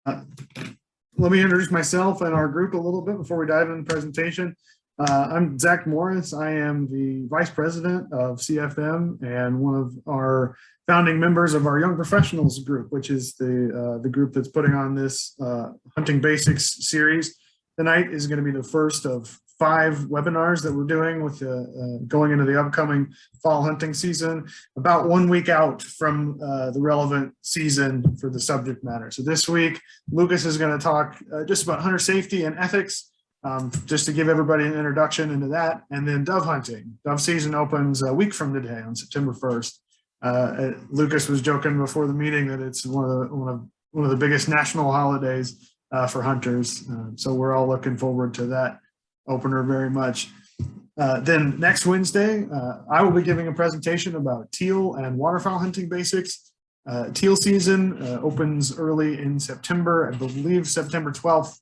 Uh, Let me introduce myself and our group a little bit before we dive into the presentation. I'm Zach Morris. I am the Vice President of CFM and one of our founding members of our Young Professionals group, which is the group that's putting on this Hunting Basics series. Tonight is going to be the first of 5 webinars that we're doing with going into the upcoming fall hunting season, about 1 week out from the relevant season for the subject matter. So this week, Lucas is going to talk just about hunter safety and ethics, just to give everybody an introduction into that. And then dove hunting. Dove season opens a week from today on September 1st. Lucas was joking before the meeting that it's one of the biggest national holidays for hunters. So we're all looking forward to that opener very much. Then next Wednesday, I will be giving a presentation about teal and waterfowl hunting basics. Teal season opens early in September, I believe September 12th.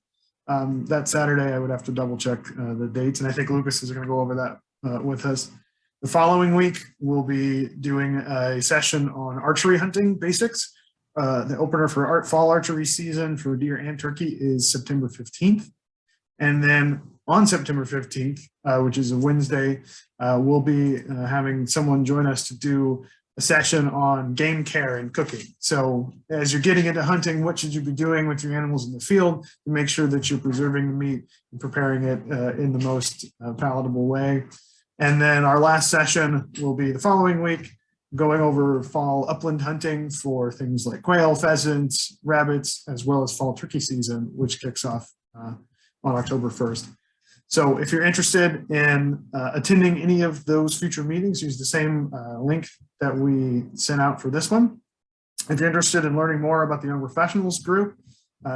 That Saturday, I would have to double check the dates, and I think Lucas is going to go over that with us. The following week, we'll be doing a session on archery hunting basics. The opener for fall archery season for deer and turkey is September 15th. And then on September 15th, which is a Wednesday, we'll be having someone join us to do a session on game care and cooking. So as you're getting into hunting, what should you be doing with your animals in the field to make sure that you're preserving the meat and preparing it in the most palatable way. And then our last session will be the following week, going over fall upland hunting for things like quail, pheasants, rabbits, as well as fall turkey season, which kicks off on October 1st. So if you're interested in attending any of those future meetings, use the same link that we sent out for this one. If you're interested in learning more about the Young Professionals group,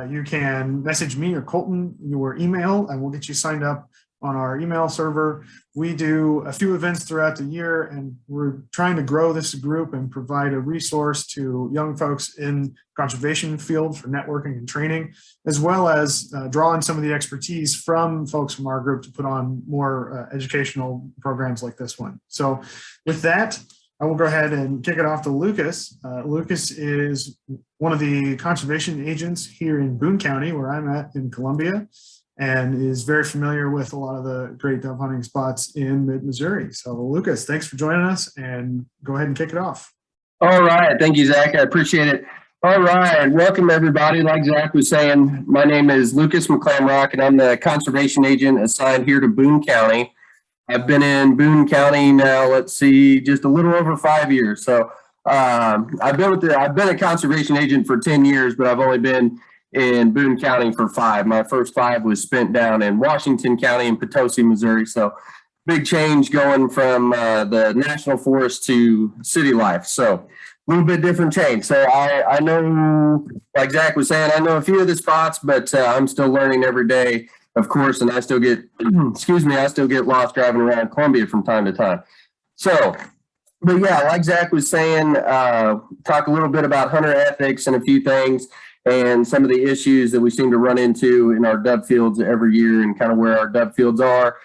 you can message me or Colton your email and we'll get you signed up on our email server. We do a few events throughout the year and we're trying to grow this group and provide a resource to young folks in conservation field for networking and training, as well as draw on some of the expertise from folks from our group to put on more educational programs like this one. So with that, I will go ahead and kick it off to Lucas. Lucas is one of the conservation agents here in Boone County, where I'm at in Columbia, and is very familiar with a lot of the great dove hunting spots in mid-Missouri. So Lucas, thanks for joining us and go ahead and kick it off. All right. Thank you, Zach. I appreciate it. All right. Welcome, everybody. Like Zach was saying, my name is Lucas McClamroch, and I'm the conservation agent assigned here to Boone County. I've been in Boone County now, let's see, just a little over 5 years. So I've been a conservation agent for 10 years, but I've only been in Boone County for 5. My first 5 was spent down in Washington County in Potosi, Missouri. So big change going from the national forest to city life. So a little bit different change. So I know, like Zach was saying, I know a few of the spots, but I'm still learning every day, of course, and I still get, I still get lost driving around Columbia from time to time. So, but yeah, like Zach was saying, talk a little bit about hunter ethics and a few things, and some of the issues that we seem to run into in our dove fields every year and kind of where our dove fields are.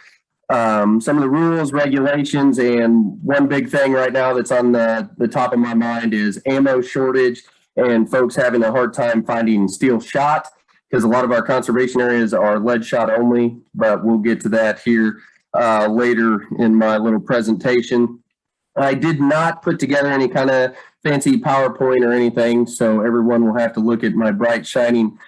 Some of the rules, regulations, and one big thing right now that's on the top of my mind is ammo shortage and folks having a hard time finding steel shot, because a lot of our conservation areas are lead shot only, but we'll get to that here later in my little presentation. I did not put together any kind of fancy PowerPoint or anything, so everyone will have to look at my bright shining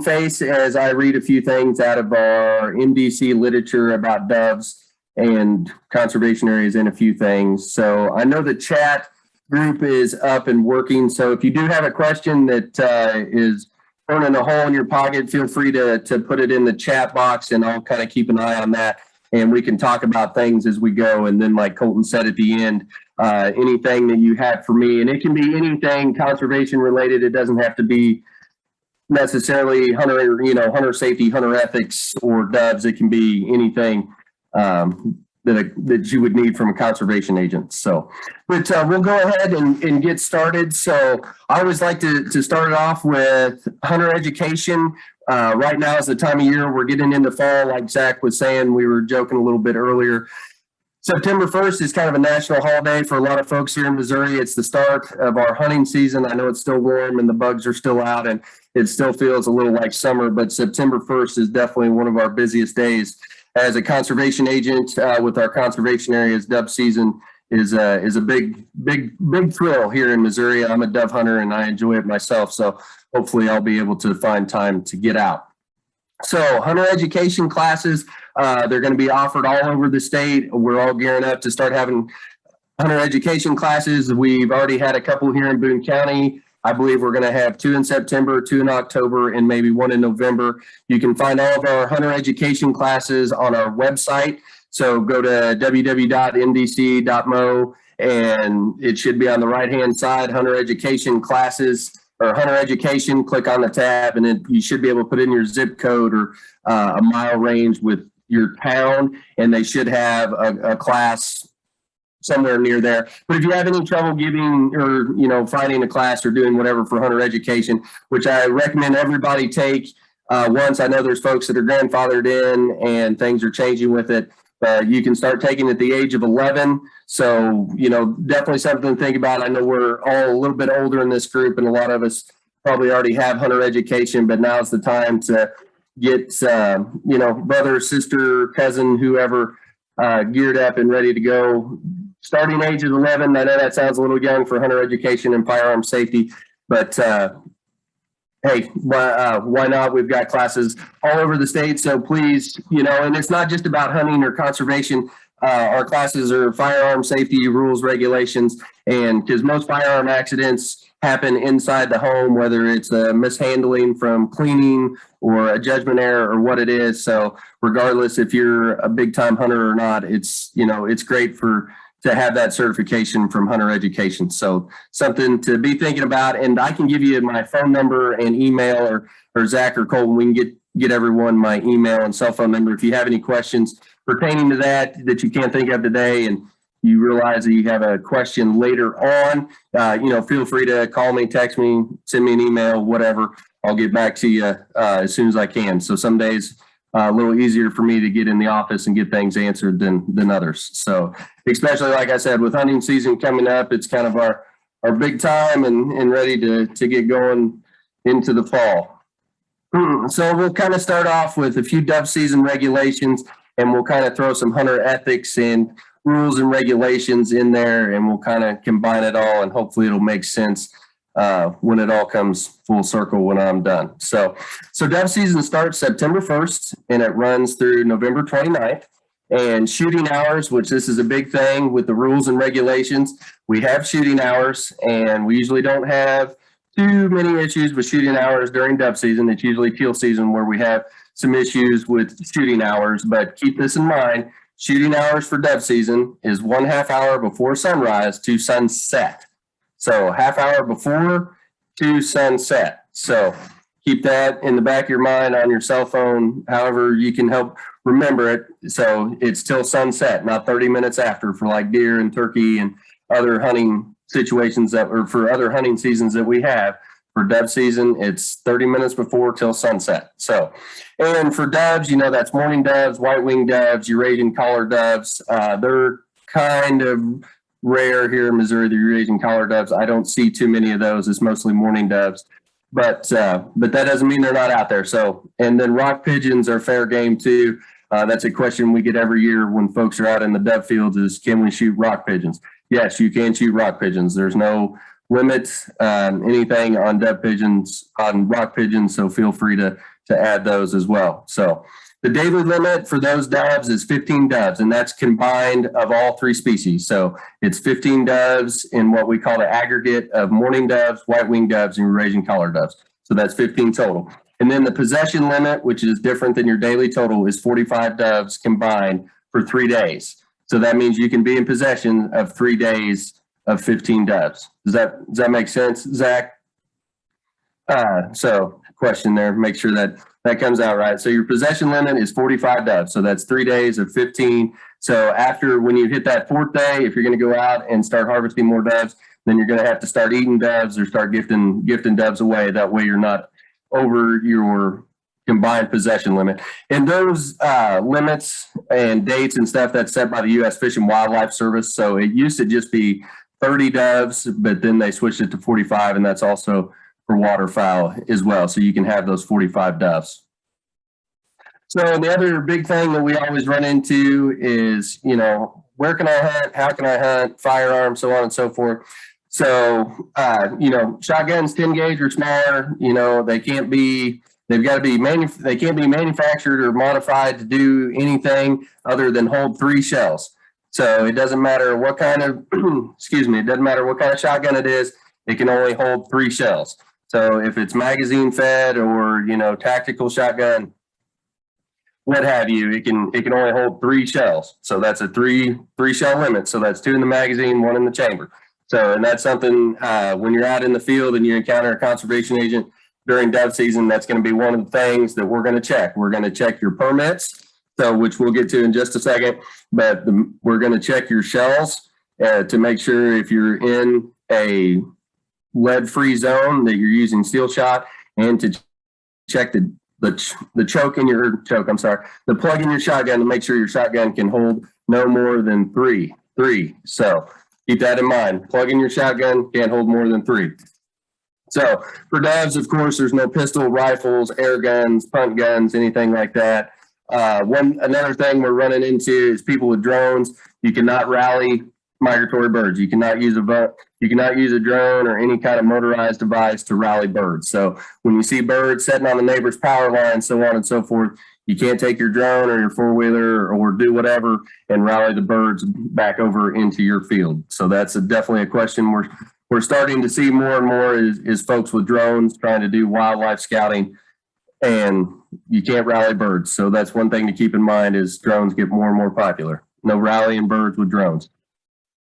face as I read a few things out of our MDC literature about doves and conservation areas and a few things. So I know the chat group is up and working, so if you do have a question that is burning a hole in your pocket, feel free to put it in the chat box and I'll kind of keep an eye on that. And we can talk about things as we go. And then like Colton said at the end, anything that you have for me, and it can be anything conservation related. It doesn't have to be necessarily hunter safety, hunter ethics, or doves. It can be anything that you would need from a conservation agent. So, but we'll go ahead and get started. So I always like to start it off with hunter education. Right now is the time of year we're getting into fall. Like Zach was saying, we were joking a little bit earlier. September 1st is kind of a national holiday for a lot of folks here in Missouri. It's the start of our hunting season. I know it's still warm and the bugs are still out and it still feels a little like summer, but September 1st is definitely one of our busiest days. As a conservation agent with our conservation areas, dove season is a big thrill here in Missouri. I'm a dove hunter and I enjoy it myself. So hopefully I'll be able to find time to get out. So hunter education classes, they're going to be offered all over the state. We're all gearing up to start having hunter education classes. We've already had a couple here in Boone County. I believe we're going to have 2 in September, 2 in October, and maybe 1 in November. You can find all of our hunter education classes on our website. So go to www.mdc.mo and it should be on the right-hand side, hunter education classes. Or hunter education, click on the tab, and then you should be able to put in your zip code or a mile range with your town, and they should have a class somewhere near there. But if you have any trouble giving or finding a class or doing whatever for hunter education, which I recommend everybody take once. I know there's folks that are grandfathered in and things are changing with it. You can start taking at the age of 11. So, definitely something to think about. I know we're all a little bit older in this group and a lot of us probably already have hunter education, but now's the time to get, brother, sister, cousin, whoever geared up and ready to go. Starting age is 11. I know that sounds a little young for hunter education and firearm safety, but hey, why not? We've got classes all over the state. So please, and it's not just about hunting or conservation. Our classes are firearm safety rules, regulations, and because most firearm accidents happen inside the home, whether it's a mishandling from cleaning or a judgment error or what it is. So regardless if you're a big time hunter or not, it's great to have that certification from hunter education. So something to be thinking about. And I can give you my phone number and email or Zach or Colton. We can get everyone my email and cell phone number. If you have any questions pertaining to that you can't think of today and you realize that you have a question later on, feel free to call me, text me, send me an email, whatever. I'll get back to you as soon as I can. So some days a little easier for me to get in the office and get things answered than others. So especially, like I said, with hunting season coming up, it's kind of our big time and ready to get going into the fall. So we'll kind of start off with a few dove season regulations, and we'll kind of throw some hunter ethics and rules and regulations in there, and we'll kind of combine it all, and hopefully it'll make sense when it all comes full circle when I'm done. So dove season starts September 1st and it runs through November 29th. And shooting hours, which this is a big thing with the rules and regulations, we have shooting hours and we usually don't have too many issues with shooting hours during dove season. It's usually teal season where we have some issues with shooting hours, but keep this in mind. Shooting hours for dove season is 1/2 hour before sunrise to sunset. So half hour before to sunset. So keep that in the back of your mind on your cell phone, however you can help remember it. So it's till sunset, not 30 minutes after for like deer and turkey and other hunting situations for other hunting seasons that we have. For dove season, it's 30 minutes before till sunset. So, and for doves, that's mourning doves, white-winged doves, Eurasian collar doves. They're kind of rare here in Missouri, the Eurasian collar doves. I don't see too many of those. It's mostly mourning doves, but that doesn't mean they're not out there. So, and then rock pigeons are fair game too. That's a question we get every year when folks are out in the dove fields is, can we shoot rock pigeons? Yes, you can shoot rock pigeons. There's no limits, anything on dove pigeons, on rock pigeons. So feel free to add those as well. So the daily limit for those doves is 15 doves, and that's combined of all 3 species. So it's 15 doves in what we call the aggregate of mourning doves, white-winged doves, and Eurasian collar doves. So that's 15 total. And then the possession limit, which is different than your daily total, is 45 doves combined for 3 days. So that means you can be in possession of 3 days of 15 doves. Does that make sense, Zach? So question there, make sure that comes out right. So your possession limit is 45 doves. So that's 3 days of 15. So when you hit that 4th day, if you're going to go out and start harvesting more doves, then you're going to have to start eating doves or start gifting doves away. That way you're not over your combined possession limit. And those limits and dates and stuff that's set by the U.S. Fish and Wildlife Service. So it used to just be 30 doves, but then they switched it to 45, and that's also for waterfowl as well. So you can have those 45 doves. So the other big thing that we always run into is, where can I hunt? How can I hunt? Firearms, so on and so forth. So, shotguns 10 gauge or smaller, they can't be, they've got to be, they can't be manufactured or modified to do anything other than hold 3 shells. So it doesn't matter what kind of, it doesn't matter what kind of shotgun it is, it can only hold 3 shells. So if it's magazine fed or, tactical shotgun, what have you, it can only hold 3 shells. So that's a three shell limit. So that's 2 in the magazine, 1 in the chamber. So, and that's something when you're out in the field and you encounter a conservation agent during dove season, that's going to be one of the things that we're going to check. We're going to check your permits, so which we'll get to in just a second, but we're going to check your shells to make sure if you're in a lead-free zone that you're using steel shot, and to check the plug in your shotgun to make sure your shotgun can hold no more than three. So keep that in mind. Plug in your shotgun, can't hold more than 3. So for doves, of course, there's no pistol, rifles, air guns, punt guns, anything like that. Another thing we're running into is people with drones. You cannot rally migratory birds. You cannot use a drone or any kind of motorized device to rally birds. So when you see birds sitting on the neighbor's power line, so on and so forth, you can't take your drone or your 4-wheeler or do whatever and rally the birds back over into your field. So that's definitely a question we're starting to see more and more is folks with drones trying to do wildlife scouting, and you can't rally birds. So that's one thing to keep in mind is drones get more and more popular. No rallying birds with drones.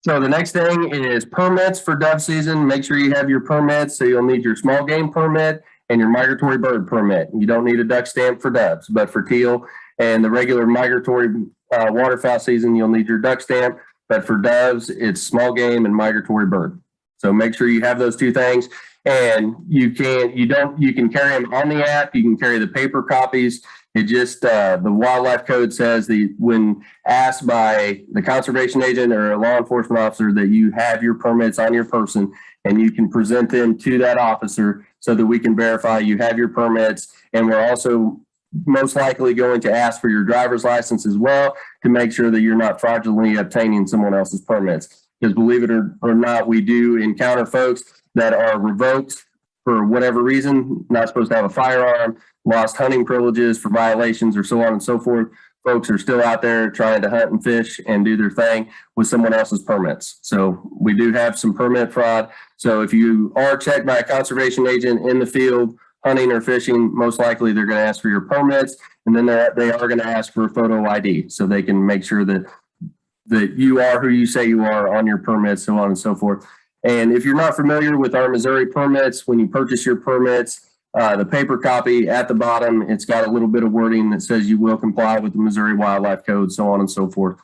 So the next thing is permits for dove season. Make sure you have your permits. So you'll need your small game permit and your migratory bird permit. You don't need a duck stamp for doves, but for teal and the regular migratory waterfowl season, you'll need your duck stamp. But for doves, it's small game and migratory bird. So make sure you have those 2 things. And you can carry them on the app. You can carry the paper copies. It just, the wildlife code says that when asked by the conservation agent or a law enforcement officer that you have your permits on your person, and you can present them to that officer so that we can verify you have your permits. And we're also most likely going to ask for your driver's license as well to make sure that you're not fraudulently obtaining someone else's permits. Because believe it or not, we do encounter folks that are revoked for whatever reason, not supposed to have a firearm, lost hunting privileges for violations or so on and so forth. Folks are still out there trying to hunt and fish and do their thing with someone else's permits. So we do have some permit fraud. So if you are checked by a conservation agent in the field, hunting or fishing, most likely they're going to ask for your permits, and then they are going to ask for a photo ID so they can make sure that you are who you say you are on your permits, so on and so forth. And if you're not familiar with our Missouri permits, when you purchase your permits, the paper copy at the bottom, it's got a little bit of wording that says you will comply with the Missouri Wildlife Code, so on and so forth.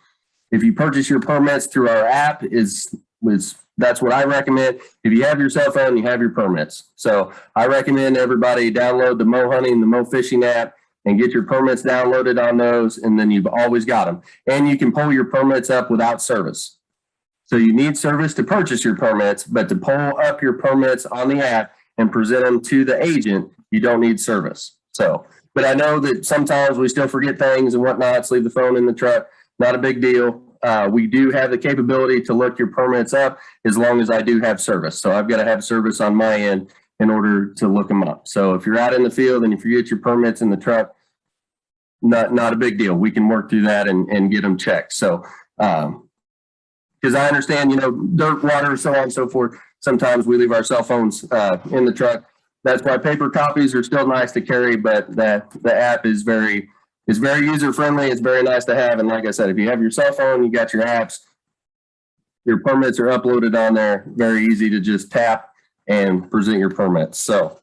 If you purchase your permits through our app, that's what I recommend. If you have your cell phone, you have your permits. So I recommend everybody download the Mo Hunting, the Mo Fishing app, and get your permits downloaded on those, and then you've always got them. And you can pull your permits up without service. So you need service to purchase your permits, but to pull up your permits on the app and present them to the agent, you don't need service. So, but I know that sometimes we still forget things and whatnot, so leave the phone in the truck, not a big deal. We do have the capability to look your permits up as long as I do have service. So I've got to have service on my end in order to look them up. So if you're out in the field and if you get your permits in the truck, not a big deal. We can work through that and get them checked. So, because I understand, dirt, water, so on and so forth. Sometimes we leave our cell phones in the truck. That's why paper copies are still nice to carry, but the app is very user friendly. It's very nice to have. And like I said, if you have your cell phone, you got your apps, your permits are uploaded on there. Very easy to just tap and present your permits. So,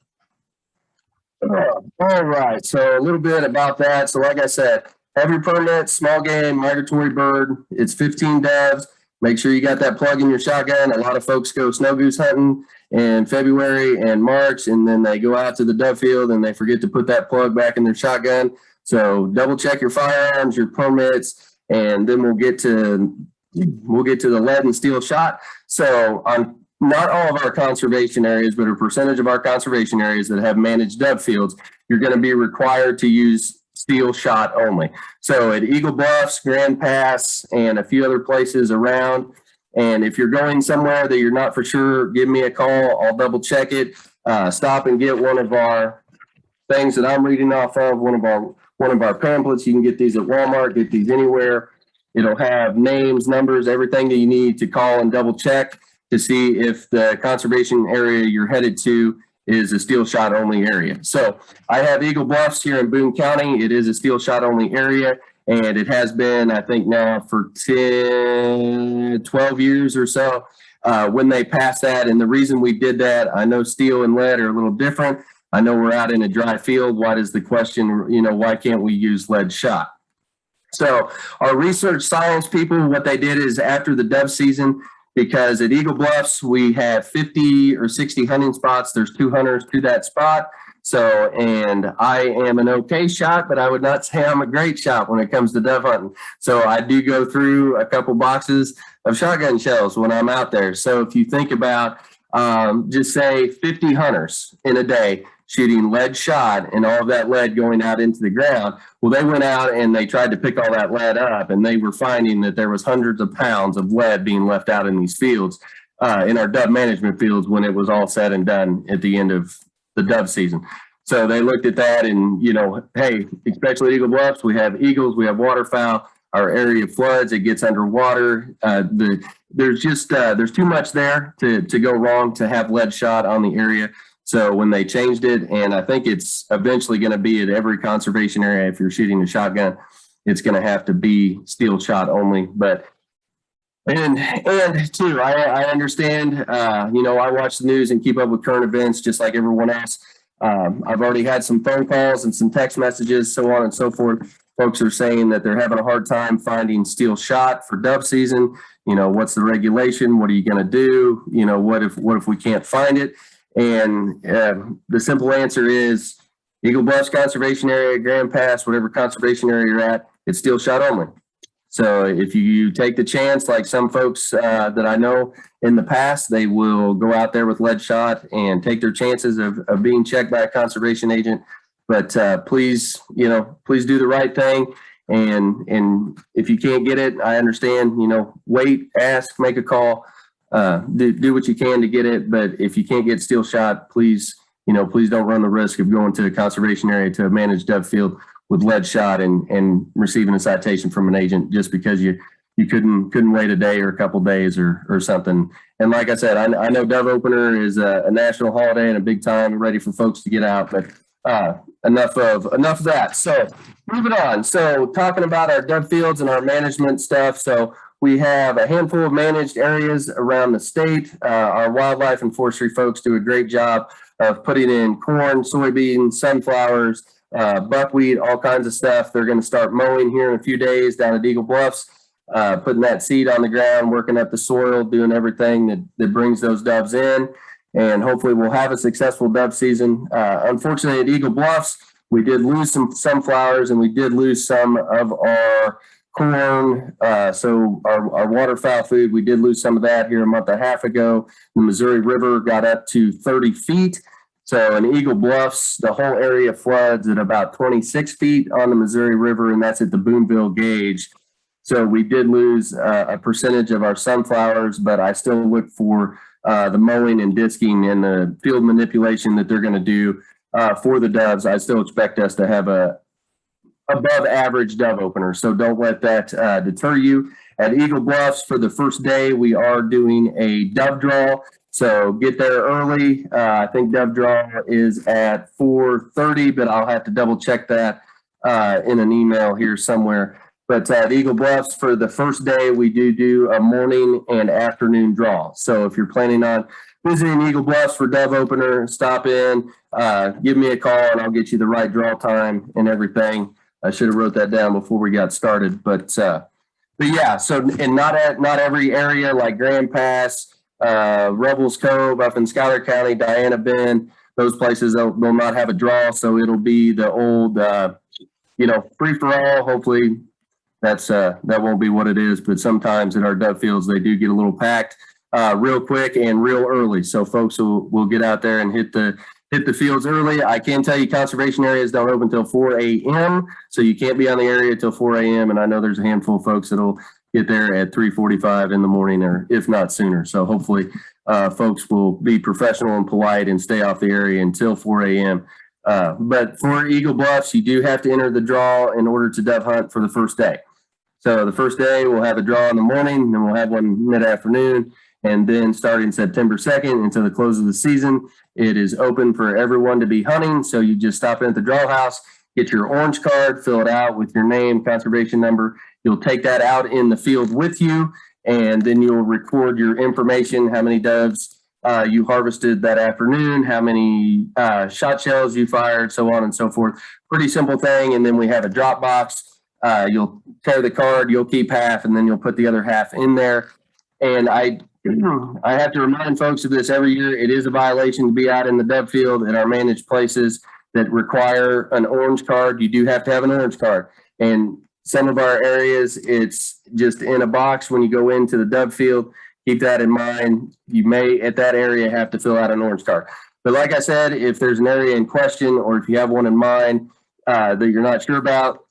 all right. So a little bit about that. So like I said, have your permit, small game, migratory bird. It's 15 doves. Make sure you got that plug in your shotgun. A lot of folks go snow goose hunting in February and March, and then they go out to the dove field and they forget to put that plug back in their shotgun. So double check your firearms, your permits, and then we'll get to the lead and steel shot. So on not all of our conservation areas, but a percentage of our conservation areas that have managed dove fields, you're going to be required to use steel shot only. So at Eagle Bluffs, Grand Pass, and a few other places around. And if you're going somewhere that you're not for sure, give me a call. I'll double check it. Stop and get one of our things that I'm reading off of, one of our pamphlets. You can get these at Walmart, get these anywhere. It'll have names, numbers, everything that you need to call and double check to see if the conservation area you're headed to is a steel shot only area. So I have Eagle Bluffs here in Boone County. It is a steel shot only area, and it has been, I think now for 10, 12 years or so when they passed that. And the reason we did that, I know steel and lead are a little different. I know we're out in a dry field. Why does the question, why can't we use lead shot? So our research science people, what they did is after the dove season, because at Eagle Bluffs, we have 50 or 60 hunting spots. There's 2 hunters to that spot. So, and I am an okay shot, but I would not say I'm a great shot when it comes to dove hunting. So I do go through a couple boxes of shotgun shells when I'm out there. So if you think about just say 50 hunters in a day shooting lead shot and all of that lead going out into the ground. Well, they went out and they tried to pick all that lead up, and they were finding that there was hundreds of pounds of lead being left out in these fields, in our dove management fields when it was all said and done at the end of the dove season. So they looked at that and, hey, especially Eagle Bluffs, we have eagles, we have waterfowl, our area floods, it gets underwater. There's too much there to go wrong to have lead shot on the area. So when they changed it, and I think it's eventually going to be at every conservation area, if you're shooting a shotgun, it's going to have to be steel shot only. But and too, I understand. I watch the news and keep up with current events just like everyone else. I've already had some phone calls and some text messages, so on and so forth. Folks are saying that they're having a hard time finding steel shot for dove season. What's the regulation? What are you going to do? What if we can't find it? And the simple answer is Eagle Bluffs Conservation Area, Grand Pass, whatever conservation area you're at, it's steel shot only. So if you take the chance, like some folks that I know in the past, they will go out there with lead shot and take their chances of being checked by a conservation agent. But please do the right thing. And if you can't get it, I understand, wait, ask, make a call. Do what you can to get it, but if you can't get steel shot, please don't run the risk of going to a conservation area to a managed dove field with lead shot and receiving a citation from an agent just because you couldn't wait a day or a couple days or something. And like I said, I know dove opener is a national holiday and a big time ready for folks to get out, but enough of that. So moving on. So talking about our dove fields and our management stuff. So we have a handful of managed areas around the state. Our wildlife and forestry folks do a great job of putting in corn, soybeans, sunflowers, buckwheat, all kinds of stuff. They're going to start mowing here in a few days down at Eagle Bluffs, putting that seed on the ground, working up the soil, doing everything that brings those doves in. And hopefully we'll have a successful dove season. Unfortunately, at Eagle Bluffs, we did lose some sunflowers and we did lose some of our corn, so our waterfowl food, we did lose some of that here a month and a half ago. The Missouri River got up to 30 feet. So in Eagle Bluffs, the whole area floods at about 26 feet on the Missouri River, and that's at the Booneville gauge. So we did lose a percentage of our sunflowers, but I still look for the mowing and disking and the field manipulation that they're going to do for the doves. I still expect us to have a above average dove opener. So don't let that deter you. At Eagle Bluffs for the first day, we are doing a dove draw. So get there early. I think dove draw is at 4:30, but I'll have to double check that in an email here somewhere. But at Eagle Bluffs for the first day, we do a morning and afternoon draw. So if you're planning on visiting Eagle Bluffs for dove opener, stop in, give me a call and I'll get you the right draw time and everything. I should have wrote that down before we got started, but But yeah, so and not every area like Grand Pass, Rebels Cove up in Schuyler County, Diana Bend, those places they'll not have a draw. So it'll be the old, free for all. Hopefully that won't be what it is. But sometimes at our dove fields they do get a little packed real quick and real early. So folks will get out there and hit the fields early. I can tell you conservation areas don't open until 4 a.m. So you can't be on the area till 4 a.m. And I know there's a handful of folks that'll get there at 3:45 in the morning or if not sooner. So hopefully folks will be professional and polite and stay off the area until 4 a.m. But for Eagle Bluffs, you do have to enter the draw in order to dove hunt for the first day. So the first day we'll have a draw in the morning, then we'll have one mid-afternoon. And then starting September 2nd until the close of the season, it is open for everyone to be hunting. So you just stop in at the draw house, get your orange card, fill it out with your name, conservation number. You'll take that out in the field with you, and then you'll record your information, how many doves you harvested that afternoon, how many shot shells you fired, so on and so forth. Pretty simple thing. And then we have a drop box. You'll tear the card, you'll keep half, and then you'll put the other half in there. And I have to remind folks of this every year. It is a violation to be out in the dove field at our managed places that require an orange card. You do have to have an orange card. And some of our areas, it's just in a box when you go into the dove field. Keep that in mind. You may, at that area, have to fill out an orange card. But like I said, if there's an area in question or if you have one in mind that you're not sure about,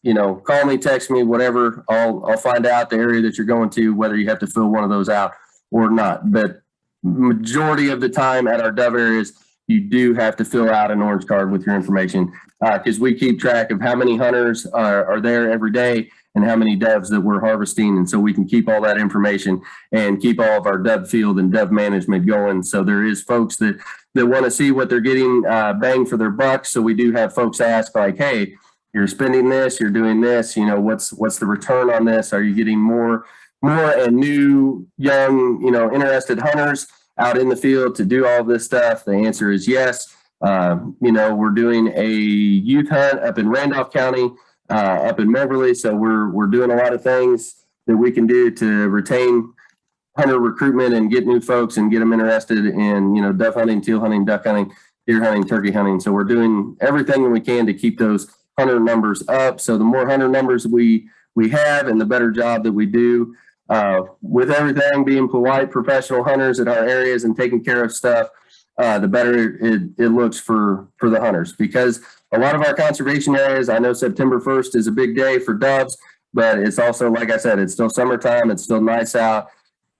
call me, text me, whatever. I'll find out the area that you're going to, whether you have to fill one of those out or not. But majority of the time at our dove areas, you do have to fill out an orange card with your information because we keep track of how many hunters are there every day and how many doves that we're harvesting. And so we can keep all that information and keep all of our dove field and dove management going. So there is folks that want to see what they're getting bang for their buck. So we do have folks ask like, hey, you're spending this, you're doing this, what's the return on this? Are you getting more and new, young, interested hunters out in the field to do all this stuff? The answer is yes. We're doing a youth hunt up in Randolph County, up in Moberly. So we're doing a lot of things that we can do to retain hunter recruitment and get new folks and get them interested in, dove hunting, teal hunting, duck hunting, deer hunting, turkey hunting. So we're doing everything we can to keep those hunter numbers up. So the more hunter numbers we have and the better job that we do with everything, being polite, professional hunters at our areas and taking care of stuff, the better it looks for the hunters. Because a lot of our conservation areas, I know September 1st is a big day for doves, but it's also, like I said, it's still summertime. It's still nice out.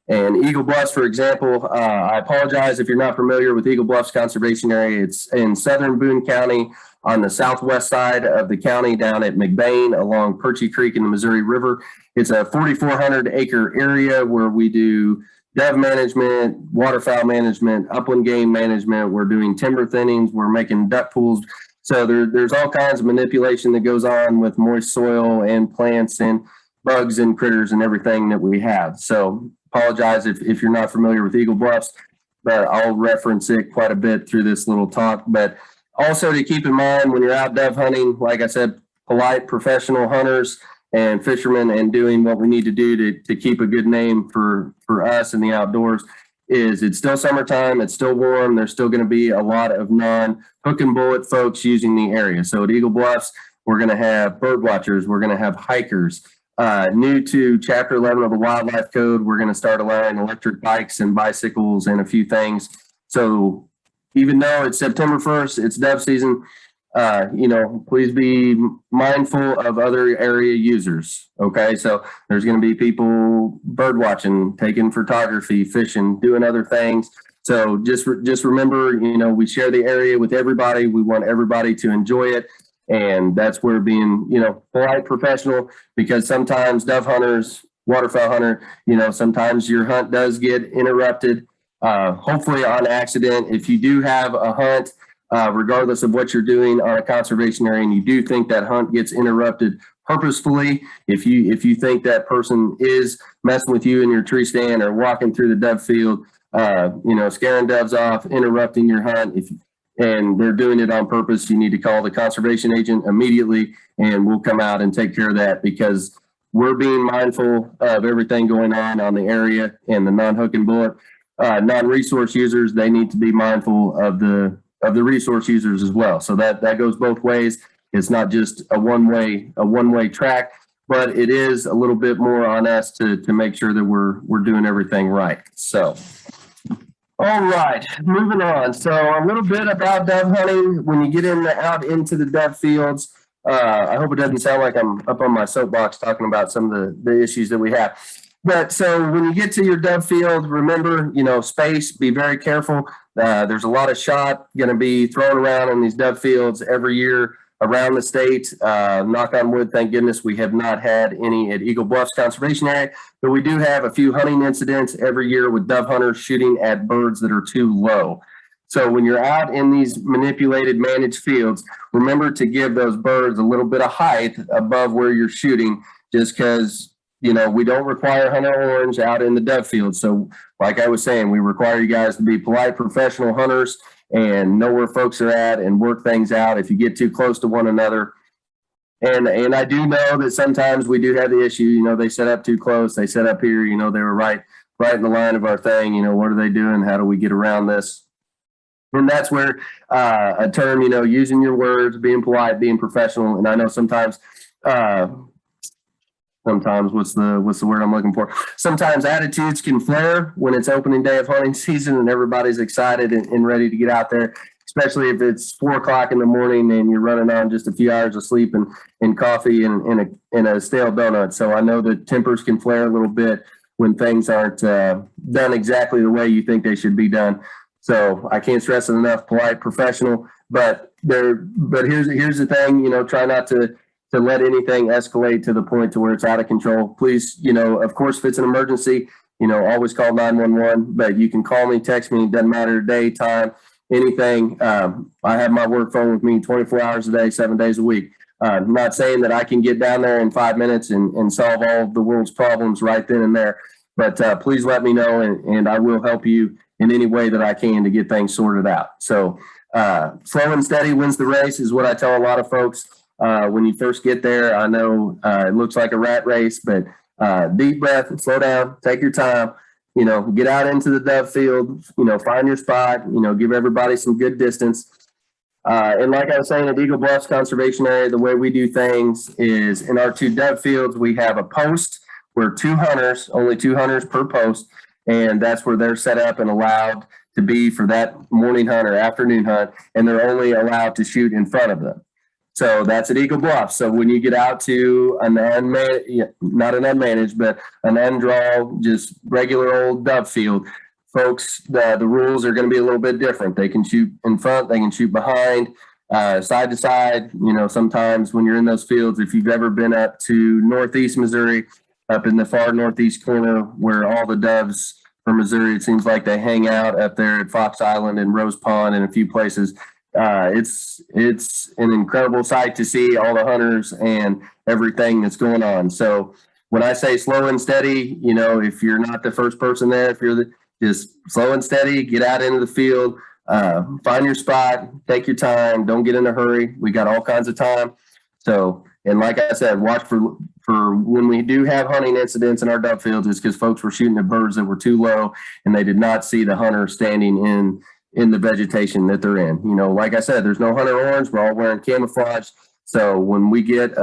And Eagle Bluffs, for example, I apologize if you're not familiar with Eagle Bluffs Conservation Area. It's in southern Boone County on the southwest side of the county down at McBain along Perchie Creek in the Missouri River. It's a 4,400 acre area where we do dove management, waterfowl management, upland game management. We're doing timber thinnings. We're making duck pools. So there's all kinds of manipulation that goes on with moist soil and plants and bugs and critters and everything that we have. So apologize if you're not familiar with Eagle Bluffs, but I'll reference it quite a bit through this little talk. But also to keep in mind when you're out dove hunting, like I said, polite, professional hunters and fishermen and doing what we need to do to keep a good name for us in the outdoors is it's still summertime. It's still warm. There's still going to be a lot of non-hook and bullet folks using the area. So at Eagle Bluffs, we're going to have bird watchers. We're going to have hikers. New to Chapter 11 of the Wildlife Code, we're going to start allowing electric bikes and bicycles and a few things. So even though it's September 1st, it's dove season, please be mindful of other area users. Okay, so there's going to be people bird watching, taking photography, fishing, doing other things. So just remember, we share the area with everybody. We want everybody to enjoy it. And that's where being, polite, professional, because sometimes dove hunters, waterfowl hunter, sometimes your hunt does get interrupted, hopefully on accident. If you do have a hunt, regardless of what you're doing on a conservation area, and you do think that hunt gets interrupted purposefully, if you think that person is messing with you in your tree stand or walking through the dove field, scaring doves off, interrupting your hunt, and they're doing it on purpose, you need to call the conservation agent immediately, and we'll come out and take care of that, because we're being mindful of everything going on the area, and the non-hook and bullet non-resource users, they need to be mindful of the resource users as well. So that goes both ways. It's not just a one-way track, but it is a little bit more on us to make sure that we're doing everything right. So, all right, moving on. So a little bit about dove hunting. When you get out into the dove fields, I hope it doesn't sound like I'm up on my soapbox talking about some of the issues that we have. But so when you get to your dove field, remember, space, be very careful. There's a lot of shot going to be thrown around in these dove fields every year around the state. Knock on wood, thank goodness we have not had any at Eagle Bluffs Conservation Area, but we do have a few hunting incidents every year with dove hunters shooting at birds that are too low. So when you're out in these manipulated, managed fields, remember to give those birds a little bit of height above where you're shooting, just because we don't require hunter orange out in the dove field. So like I was saying, we require you guys to be polite, professional hunters and know where folks are at and work things out if you get too close to one another. And I do know that sometimes we do have the issue, they set up too close. They set up here, they were right in the line of our thing. What are they doing? How do we get around this? And that's where a term, using your words, being polite, being professional. And I know sometimes what's the word I'm looking for? Sometimes attitudes can flare when it's opening day of hunting season and everybody's excited and ready to get out there, especially if it's 4 o'clock in the morning and you're running on just a few hours of sleep and coffee and a stale donut. So I know that tempers can flare a little bit when things aren't done exactly the way you think they should be done. So I can't stress it enough, polite, professional, but here's the thing, try not to let anything escalate to the point to where it's out of control. Please, of course, if it's an emergency, always call 911, but you can call me, text me, doesn't matter, day, time, anything. I have my work phone with me 24 hours a day, 7 days a week. I'm not saying that I can get down there in 5 minutes and solve all of the world's problems right then and there, but please let me know and I will help you in any way that I can to get things sorted out. So slow and steady wins the race is what I tell a lot of folks. When you first get there, I know it looks like a rat race, but deep breath, slow down, take your time, get out into the dove field, find your spot, give everybody some good distance. And like I was saying, at Eagle Bluffs Conservation Area, the way we do things is in our 2 dove fields, we have a post where only two hunters per post, and that's where they're set up and allowed to be for that morning hunt or afternoon hunt, and they're only allowed to shoot in front of them. So that's at Eagle Bluff. So when you get out to not an unmanaged, but an undrawn, just regular old dove field, folks, the rules are going to be a little bit different. They can shoot in front, they can shoot behind, side to side. Sometimes when you're in those fields, if you've ever been up to Northeast Missouri, up in the far northeast corner where all the doves from Missouri, it seems like they hang out up there at Fox Island and Rose Pond and a few places. It's an incredible sight to see all the hunters and everything that's going on. So when I say slow and steady, if you're not the first person there, if you're just slow and steady, get out into the field, find your spot, take your time, don't get in a hurry. We got all kinds of time. So, and like I said, watch for when we do have hunting incidents in our dove fields, it's because folks were shooting at birds that were too low and they did not see the hunter standing in the vegetation that they're in. Like I said, there's no hunter orange. We're all wearing camouflage. So when we get,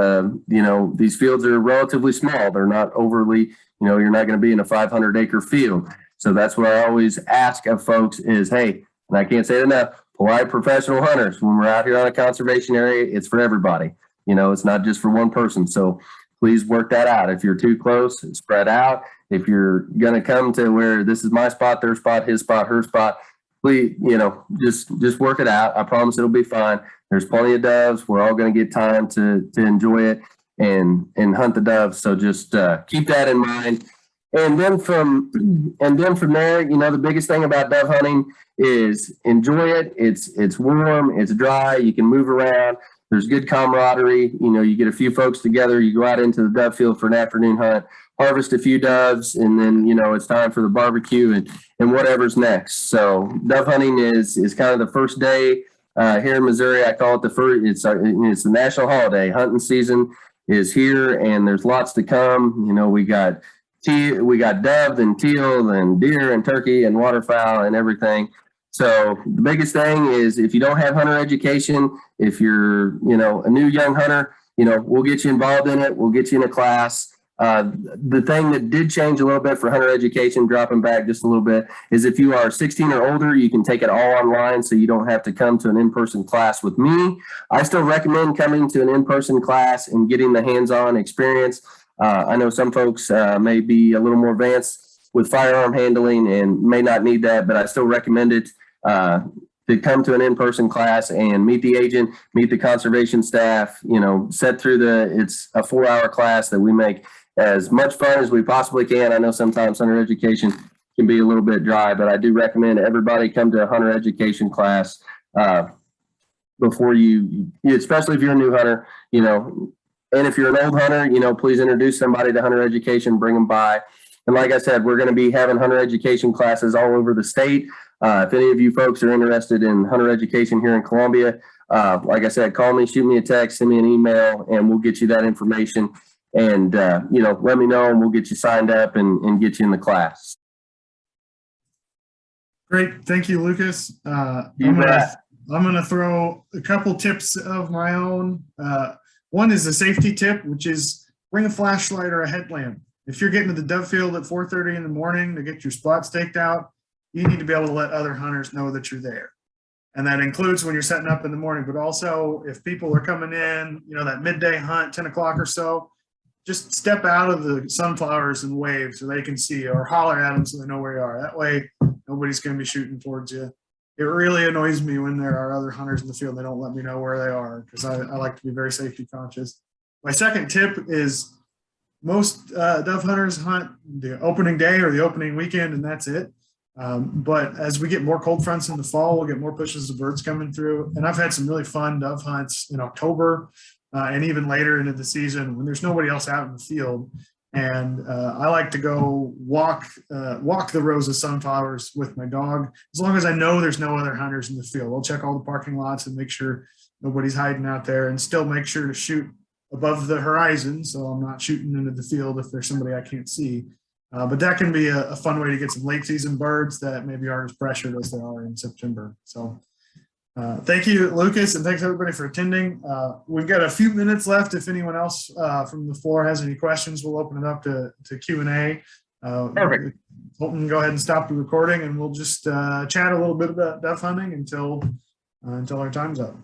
these fields are relatively small. They're not overly, you're not going to be in a 500-acre field. So that's what I always ask of folks is, hey, and I can't say it enough, polite professional hunters, when we're out here on a conservation area, it's for everybody. It's not just for one person. So please work that out. If you're too close, spread out. If you're going to come to where this is my spot, their spot, his spot, her spot, please, just work it out. I promise it'll be fine. There's plenty of doves. We're all going to get time to enjoy it and hunt the doves. So just keep that in mind. And then from there, the biggest thing about dove hunting is enjoy it. It's warm, it's dry, you can move around. There's good camaraderie. You get a few folks together, you go out into the dove field for an afternoon hunt, harvest a few doves, and then, it's time for the barbecue and whatever's next. So dove hunting is kind of the first day here in Missouri. I call it the first, it's the national holiday, hunting season. is here, and there's lots to come. You know, we got dove and teal and deer and turkey and waterfowl and everything. So the biggest thing is, if you don't have hunter education, if you're, you know, a new young hunter, you know, we'll get you involved in it. We'll get you in a class. The thing that did change a little bit for hunter education, dropping back just a little bit, is if you are 16 or older, you can take it all online, so you don't have to come to an in-person class with me. I still recommend coming to an in-person class and getting the hands-on experience. I know some folks may be a little more advanced with firearm handling and may not need that, but I still recommend it to come to an in-person class and meet the agent, meet the conservation staff, you know, it's a 4-hour class that we make as much fun as we possibly can. I know sometimes hunter education can be a little bit dry, but I do recommend everybody come to a hunter education class before especially if you're a new hunter, you know, and if you're an old hunter, you know, please introduce somebody to hunter education, bring them by. And like I said, we're going to be having hunter education classes all over the state. If any of you folks are interested in hunter education here in Columbia, like I said, call me, shoot me a text, send me an email, and we'll get you that information. And, you know, let me know and we'll get you signed up and get you in the class. Great. Thank you, Lucas. I'm going to throw a couple tips of my own. One is a safety tip, which is bring a flashlight or a headlamp. If you're getting to the dove field at 4:30 in the morning to get your spot staked out, you need to be able to let other hunters know that you're there. And that includes when you're setting up in the morning, but also if people are coming in, you know, that midday hunt, 10 o'clock or so, just step out of the sunflowers and wave so they can see you, or holler at them so they know where you are. That way, nobody's going to be shooting towards you. It really annoys me when there are other hunters in the field. They don't let me know where they are, because I like to be very safety conscious. My second tip is most dove hunters hunt the opening day or the opening weekend, and that's it. But as we get more cold fronts in the fall, we'll get more pushes of birds coming through. And I've had some really fun dove hunts in October and even later into the season when there's nobody else out in the field. And I like to go walk the rows of sunflowers with my dog, as long as I know there's no other hunters in the field. I'll check all the parking lots and make sure nobody's hiding out there, and still make sure to shoot above the horizon, so I'm not shooting into the field if there's somebody I can't see. But that can be a fun way to get some late season birds that maybe aren't as pressured as they are in September. So thank you, Lucas, and thanks everybody for attending. We've got a few minutes left. If anyone else from the floor has any questions, we'll open it up to Q&A. Perfect. Holton, go ahead and stop the recording, and we'll just chat a little bit about dove hunting until our time's up.